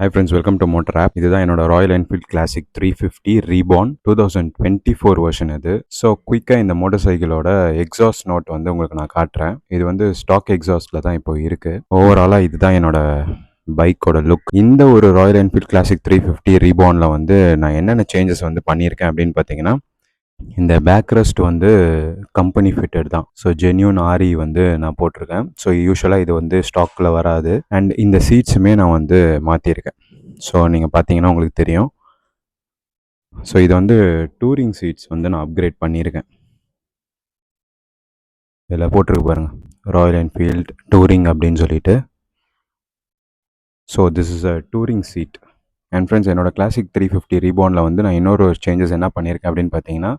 Hi friends, welcome to Motor App. இதுதான் என்னோட Royal Enfield classic 350 reborn 2024 version இது. So குயிக்காக இந்த மோட்டர் சைக்கிளோட எக்ஸாஸ்ட் நோட் வந்து உங்களுக்கு நான் காட்டுறேன். இது வந்து ஸ்டாக் எக்ஸாஸ்டில் தான் இப்போ இருக்குது. ஓவராலாக இதுதான் என்னோட பைக்கோட லுக். இந்த ஒரு ராயல் என்ஃபீல்ட் கிளாசிக் 350 ரீபார்னில் வந்து நான் என்னென்ன சேஞ்சஸ் வந்து பண்ணியிருக்கேன் அப்படின்னு பார்த்தீங்கன்னா, இந்த பேக் ரெஸ்ட் வந்து கம்பெனி ஃபிட்டட் தான். ஸோ ஜென்யூன் ஆரி வந்து நான் போட்டிருக்கேன். ஸோ யூஸ்வலாக இது வந்து ஸ்டாக்கில் வராது. அண்ட் இந்த சீட்ஸுமே நான் வந்து மாற்றிருக்கேன். ஸோ நீங்கள் பார்த்தீங்கன்னா உங்களுக்கு தெரியும். ஸோ இது வந்து டூரிங் சீட்ஸ் வந்து நான் அப்கிரேட் பண்ணியிருக்கேன். இதில் போட்டிருக்கு பாருங்கள், ராயல் என்ஃபீல்ட் டூரிங் அப்படின்னு சொல்லிட்டு. So this is a touring seat. And friends, என்னோட கிளாசிக் 350 ரீபார்னில் வந்து நான் இன்னொரு சேஞ்சஸ் என்ன பண்ணியிருக்கேன் அப்படின்னு பார்த்தீங்கன்னா,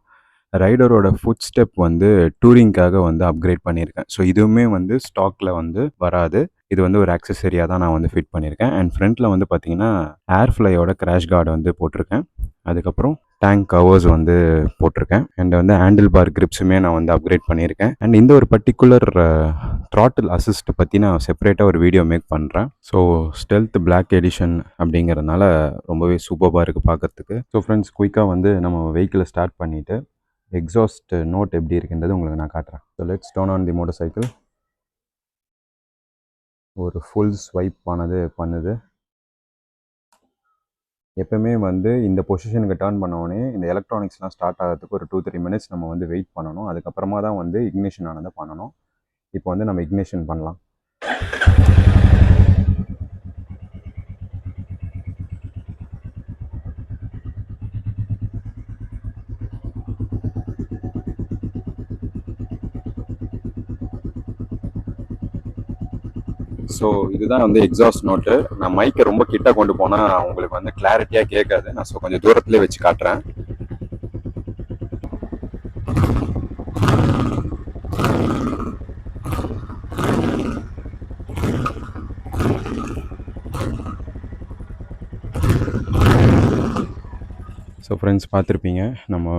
ரைடரோட ஃபுட் ஸ்டெப் வந்து டூரிங்காக வந்து அப்கிரேட் பண்ணியிருக்கேன். ஸோ இதுவுமே வந்து ஸ்டாக்கில் வந்து வராது. இது வந்து ஒரு ஆக்சஸரியாக தான் நான் வந்து ஃபிட் பண்ணியிருக்கேன். அண்ட் ஃப்ரண்ட்டில் வந்து பார்த்தீங்கன்னா ஏர்ஃப்ளையோட கிராஷ் கார்டு வந்து போட்டிருக்கேன். அதுக்கப்புறம் டேங்க் கவர்ஸ் வந்து போட்டிருக்கேன். அண்ட் வந்து ஹேண்டில் பார் கிரிப்ஸுமே நான் வந்து அப்கிரேட் பண்ணியிருக்கேன். அண்ட் இந்த ஒரு பர்டிகுலர் த்ராட்டில் அசிஸ்ட் பற்றி நான் செப்பரேட்டாக ஒரு வீடியோ மேக் பண்ணுறேன். ஸோ ஸ்டெல்த் பிளாக் எடிஷன் அப்படிங்கிறதுனால ரொம்பவே சூப்பராக இருக்குது பார்க்கறதுக்கு. ஸோ ஃப்ரெண்ட்ஸ், குயிக்காக வந்து நம்ம வெஹிக்கிளை ஸ்டார்ட் பண்ணிவிட்டு எக்ஸாஸ்ட் நோட் எப்படி இருக்குன்றது உங்களுக்கு நான் காட்டுறேன். So let's turn on the motor cycle. ஒரு ஃபுல் ஸ்வைப் பண்ணுது. எப்பவுமே வந்து இந்த பொசிஷனுக்கு டர்ன் பண்ணோடனே இந்த எலக்ட்ரானிக்ஸ்லாம் ஸ்டார்ட் ஆகிறதுக்கு ஒரு 2-3 மினிட்ஸ் நம்ம வந்து வெயிட் பண்ணணும். அதுக்கப்புறமா தான் வந்து இக்னிஷன் ஆனதை பண்ணணும். இப்போ வந்து நம்ம இக்னிஷன் பண்ணலாம். ஸோ இதுதான் வந்து எக்ஸாஸ்ட் நோட்டு. நான் மைக்கை ரொம்ப கிட்ட கொண்டு போனால் உங்களுக்கு வந்து கிளாரிட்டியாக கேட்காது. நான் ஸோ கொஞ்சம் தூரத்துலேயே வச்சு காட்டுறேன். ஸோ ஃப்ரெண்ட்ஸ், பார்த்துருப்பீங்க நம்ம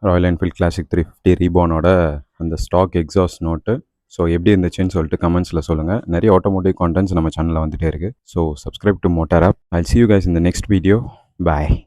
ராயல் என்ஃபீல்ட் கிளாசிக் 350 ரீபார்னோட அந்த ஸ்டாக் எக்ஸாஸ்ட் நோட்டு. ஸோ எப்படி இருந்துச்சுன்னு சொல்லிட்டு கமெண்ட்ஸில் சொல்லுங்கள். நிறைய ஆட்டோமோட்டிவ் கான்டென்ட்ஸ் நம்ம சேனலில் வந்துகிட்டே இருக்குது. So subscribe to motor app. I'll see you guys in the next video. Bye.